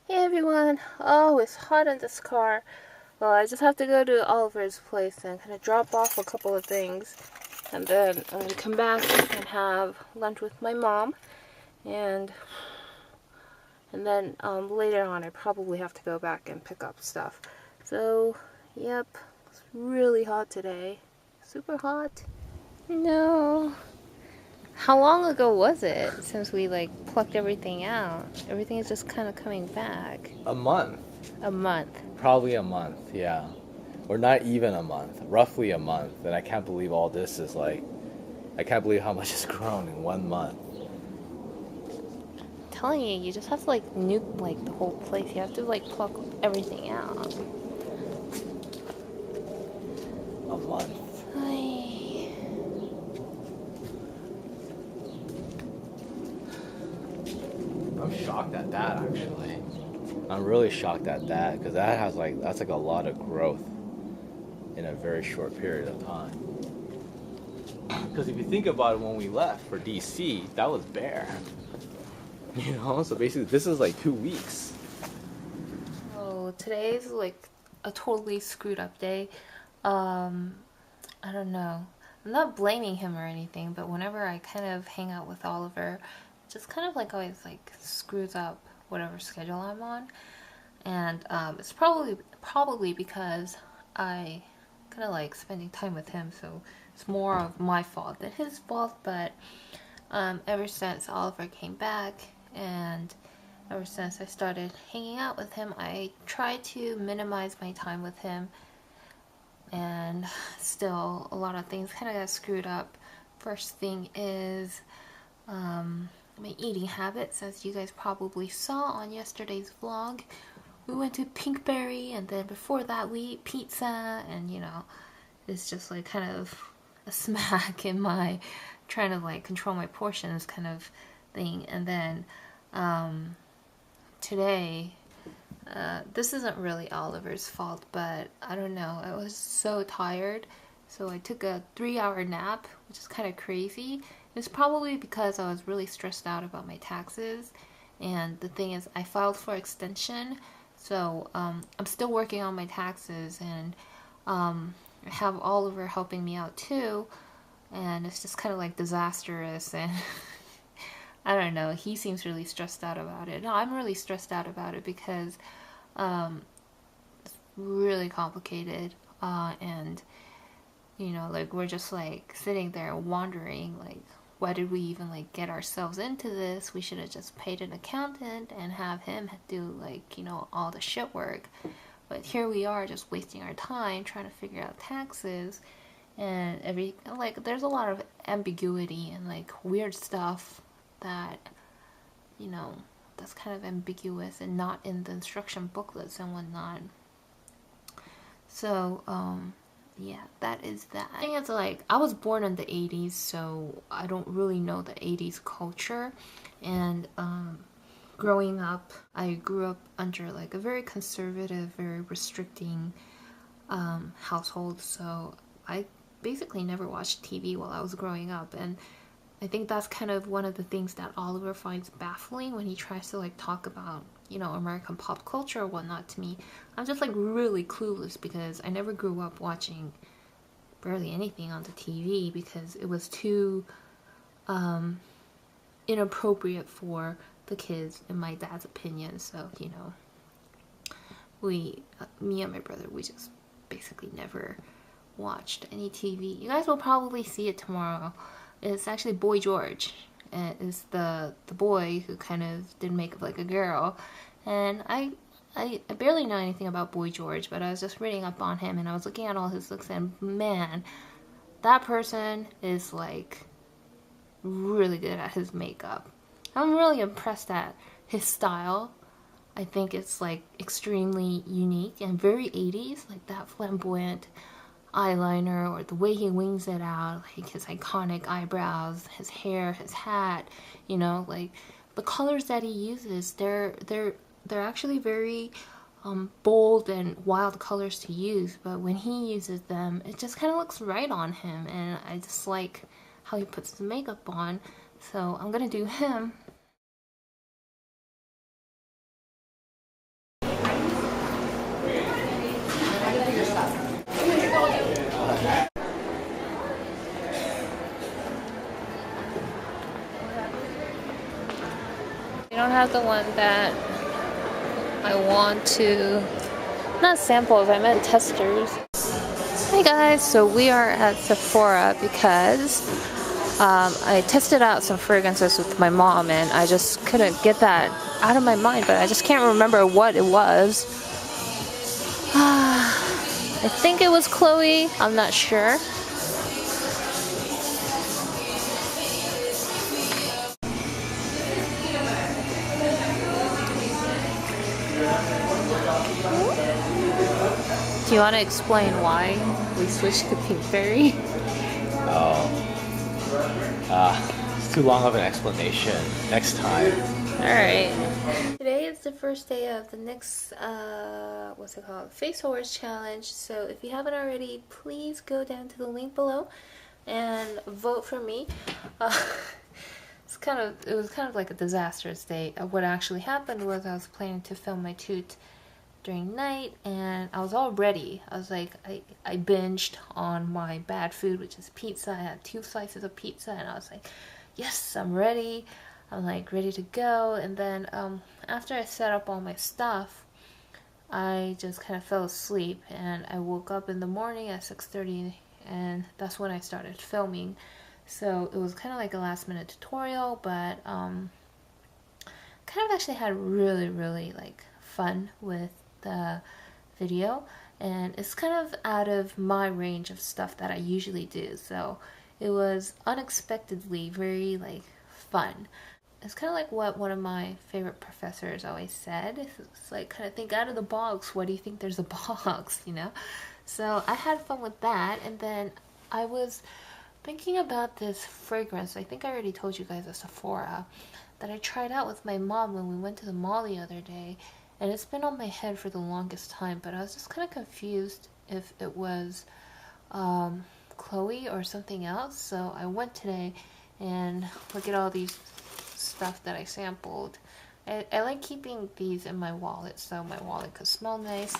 Hey everyone! Oh, it's hot in this car. Well, I just have to go to Oliver's place and kind of drop off a couple of things. And then I'm going to come back and have lunch with my mom. And then later on, I probably have to go back and pick up stuff. So, yep, it's really hot today. Super hot. No. How long ago was it since we plucked everything out? Everything is just kind of coming back. A month. A month. Probably a month, yeah. Or not even a month, roughly a month. And I can't believe all this is I can't believe how much has grown in 1 month. Telling you, you just have to nuke the whole place. You have to pluck everything out. A month. Ay. I'm shocked at that, actually. I'm really shocked at that because that has that's like a lot of growth in a very short period of time. Because if you think about it, when we left for DC, that was bare. So basically, this is like 2 weeks. Oh, today's a totally screwed up day. Um, I don't know. I'm not blaming him or anything, but whenever I kind of hang out with Oliver, it just kind of always screws up whatever schedule I'm on. And it's probably because I kind of like spending time with him, so it's more of my fault than his fault. But ever since Oliver came back and ever since I started hanging out with him, I try to minimize my time with him, and still a lot of things kind of got screwed up. First thing is my eating habits, as you guys probably saw on yesterday's vlog. We went to Pinkberry, and then before that we ate pizza, and it's just kind of a smack in my trying to control my portions kind of thing. And then today, this isn't really Oliver's fault, but I don't know, I was so tired, so I took a 3-hour nap, which is kind of crazy. It's probably because I was really stressed out about my taxes, and the thing is, I filed for extension, so I'm still working on my taxes, and I have Oliver helping me out too, and it's just kind of disastrous, and I don't know, he seems really stressed out about it. No, I'm really stressed out about it because it's really complicated, and we're just sitting there wondering why did we even get ourselves into this? We should have just paid an accountant and have him do all the shit work. But here we are just wasting our time trying to figure out taxes, and there's a lot of ambiguity and weird stuff that you know that's kind of ambiguous and not in the instruction booklets and whatnot. So yeah, that is that. I think it's I was born in the 80s, so I don't really know the 80s culture. And growing up, I grew up under a very conservative, very restricting household, so I basically never watched TV while I was growing up. And I think that's kind of one of the things that Oliver finds baffling when he tries to talk about American pop culture or whatnot to me. I'm just really clueless because I never grew up watching barely anything on the TV because it was too inappropriate for the kids in my dad's opinion. So me and my brother, we just basically never watched any TV. You guys will probably see it tomorrow. It's actually Boy George. It's the boy who kind of did makeup like a girl, and I barely know anything about Boy George, but I was just reading up on him and I was looking at all his looks, and man, that person is really good at his makeup. I'm really impressed at his style. I think it's extremely unique and very 80s, that flamboyant eyeliner or the way he wings it out, his iconic eyebrows, his hair, his hat, the colors that he uses, they're actually very bold and wild colors to use, but when he uses them, it just kind of looks right on him, and I just like how he puts the makeup on. So I'm gonna do him. You don't have the one that I want to, not samples, I meant testers. Hey guys, so we are at Sephora because I tested out some fragrances with my mom and I just couldn't get that out of my mind, but I just can't remember what it was. I think it was Chloe, I'm not sure. Do you want to explain why we switched to Pinkberry? It's too long of an explanation. Next time. Alright. Today is the first day of the next, what's it called? Face Horse Challenge. So if you haven't already, please go down to the link below and vote for me. It was kind of like a disastrous day. What actually happened was I was planning to film my toot during night and I was all ready. I was like, I binged on my bad food, which is pizza. I had 2 slices of pizza and I was like, yes, I'm ready. I'm like ready to go. And then after I set up all my stuff, I just kind of fell asleep and I woke up in the morning at 6:30 and that's when I started filming. So it was kind of like a last minute tutorial, but kind of actually had really like fun with the video, and it's kind of out of my range of stuff that I usually do, so it was unexpectedly very like fun. It's kind of like what one of my favorite professors always said. It's like, kind of think out of the box. What do you think there's a box, you know? So I had fun with that, and then I was thinking about this fragrance. I think I already told you guys at Sephora that I tried out with my mom when we went to the mall the other day, and it's been on my head for the longest time, but I was just kind of confused if it was Chloe or something else. So I went today and look at all these stuff that I sampled. I like keeping these in my wallet so my wallet could smell nice,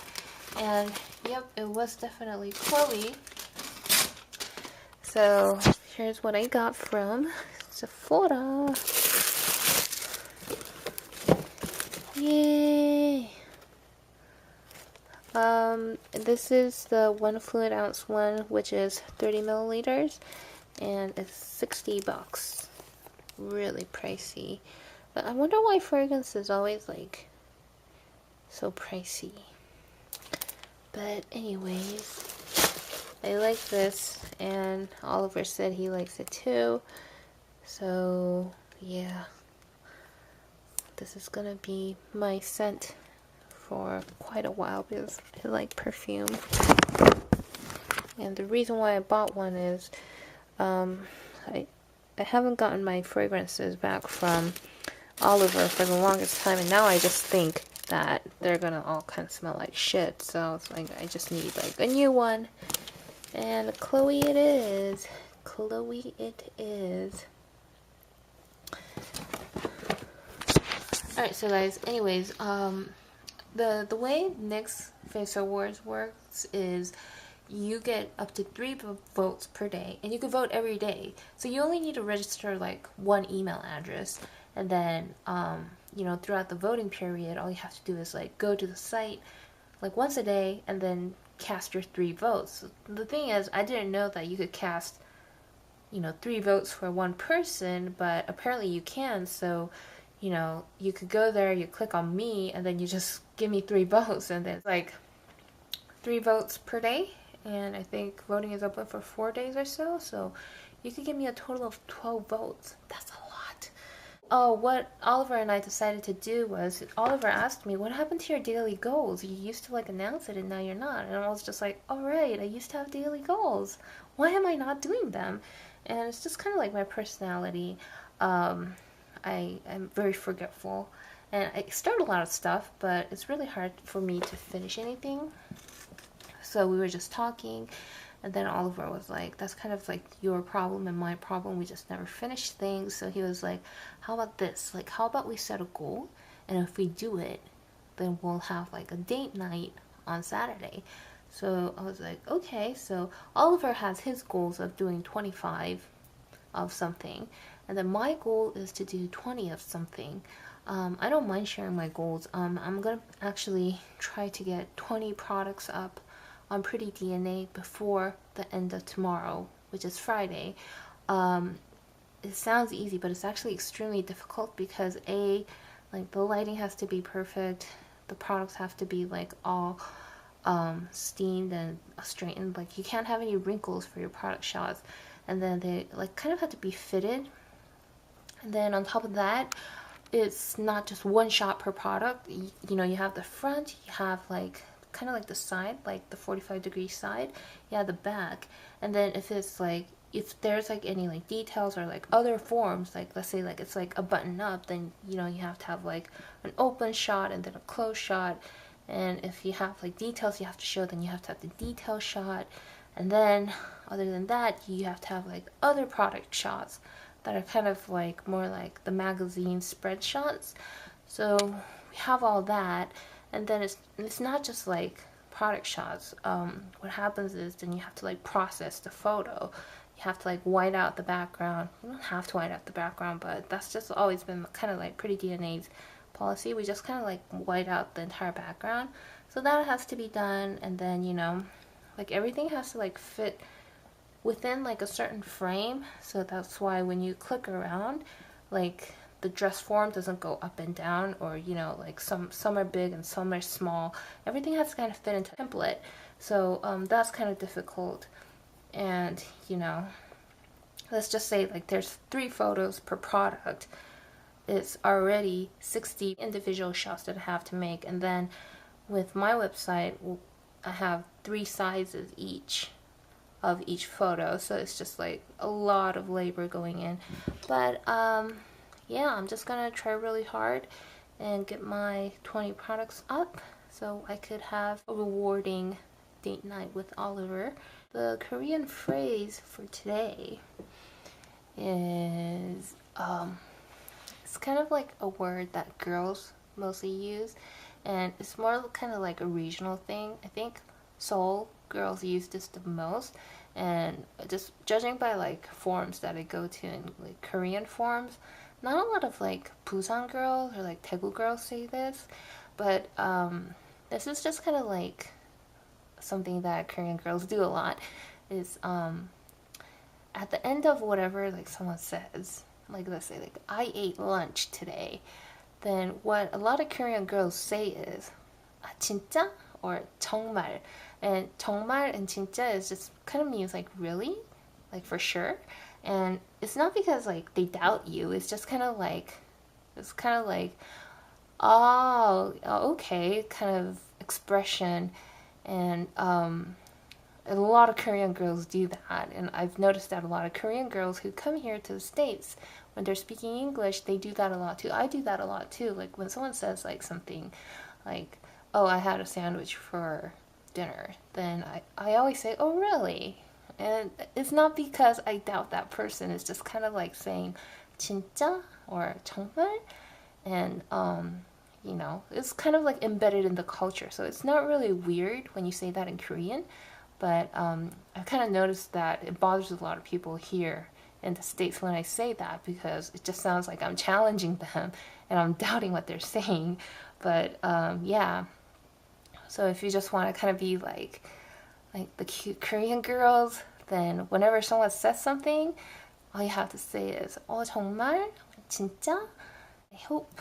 and yep, it was definitely Chloe. So here's what I got from Sephora. Yay! This is the 1 fluid ounce one, which is 30 milliliters, and it's $60. Really pricey. But I wonder why fragrance is always like so pricey. But anyways, I like this, and Oliver said he likes it too. So yeah, this is gonna be my scent for quite a while because I like perfume. And the reason why I bought one is I haven't gotten my fragrances back from Oliver for the longest time, and now I just think that they're gonna all kind of smell like shit, so it's like I just need like a new one. And Chloe it is. Chloe it is. Alright, so guys, anyways, the way NYX Face Awards works is you get up to 3 votes per day, and you can vote every day. So you only need to register like 1 email address, and then you know, throughout the voting period, all you have to do is like go to the site like once a day and then cast your 3 votes. The thing is, I didn't know that you could cast, you know, 3 votes for 1 person, but apparently you can. So you know, you could go there, you click on me, and then you just give me 3 votes, and then it's like 3 votes per day. And I think voting is open for 4 days or so, so you could give me a total of 12 votes. That's a lot. Oh, what Oliver and I decided to do was, Oliver asked me, what happened to your daily goals? You used to like announce it and now you're not. And I was just like, alright, I used to have daily goals. Why am I not doing them? And it's just kind of like my personality. I'm very forgetful, and I start a lot of stuff, but it's really hard for me to finish anything. So we were just talking, and then Oliver was like, that's kind of like your problem and my problem, we just never finish things. So he was like, how about this, like how about we set a goal, and if we do it, then we'll have like a date night on Saturday. So I was like, okay. So Oliver has his goals of doing 25 of something, and then my goal is to do 20 of something. I don't mind sharing my goals. I'm gonna actually try to get 20 products up on Pretty DNA before the end of tomorrow, which is Friday. Um, it sounds easy, but it's actually extremely difficult because like the lighting has to be perfect, the products have to be like all steamed and straightened. Like you can't have any wrinkles for your product shots, and then they like kind of have to be fitted. And then on top of that, it's not just one shot per product. You know, you have the front, you have like kind of like the side, like the 45-degree side, you have the back, and then if it's like if there's like any like details or like other forms, like let's say like it's like a button up, then you know you have to have like an open shot and then a close shot. And if you have like details you have to show, then you have to have the detail shot. And then other than that, you have to have like other product shots that are kind of like more like the magazine spread shots. So we have all that, and then it's not just like product shots. What happens is then you have to like process the photo. You have to like white out the background. You don't have to white out the background, but that's just always been kind of like Pretty DNA's policy. We just kind of like white out the entire background. So that has to be done, and then you know, like everything has to like fit within like a certain frame. So that's why when you click around, like the dress form doesn't go up and down, or you know, like some are big and some are small. Everything has to kind of fit into a template. So that's kind of difficult. And you know, let's just say like there's 3 photos per product. It's already 60 individual shots that I have to make, and then with my website I have 3 sizes each of each photo, so it's just like a lot of labor going in. But yeah, I'm just gonna try really hard and get my 20 products up so I could have a rewarding date night with Oliver. The Korean phrase for today is it's kind of like a word that girls mostly use, and it's more kind of like a regional thing. I think Seoul girls use this the most, and just judging by like forums that I go to in like Korean forums, not a lot of like Busan girls or like Daegu girls say this, but this is just kind of like something that Korean girls do a lot. Is at the end of whatever like someone says, like let's say like I ate lunch today, then what a lot of Korean girls say is 아 진짜 or 정말. And 정말 and 진짜 is just kind of means like really, like for sure. And it's not because like they doubt you. It's just kind of like oh okay kind of expression. And a lot of Korean girls do that, and I've noticed that a lot of Korean girls who come here to the States, when they're speaking English, they do that a lot too. I do that a lot too. Like when someone says like something like, oh, I had a sandwich for dinner, then I always say, oh, really? And it's not because I doubt that person. It's just kind of like saying 진짜 or 정말. And you know, it's kind of like embedded in the culture. So it's not really weird when you say that in Korean. But I've kind of noticed that it bothers a lot of people here in the States when I say that, because it just sounds like I'm challenging them and I'm doubting what they're saying. But yeah, so if you just want to kind of be like the cute Korean girls, then whenever someone says something, all you have to say is "어 정말 진짜." I hope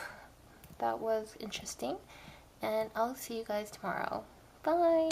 that was interesting, and I'll see you guys tomorrow. Bye.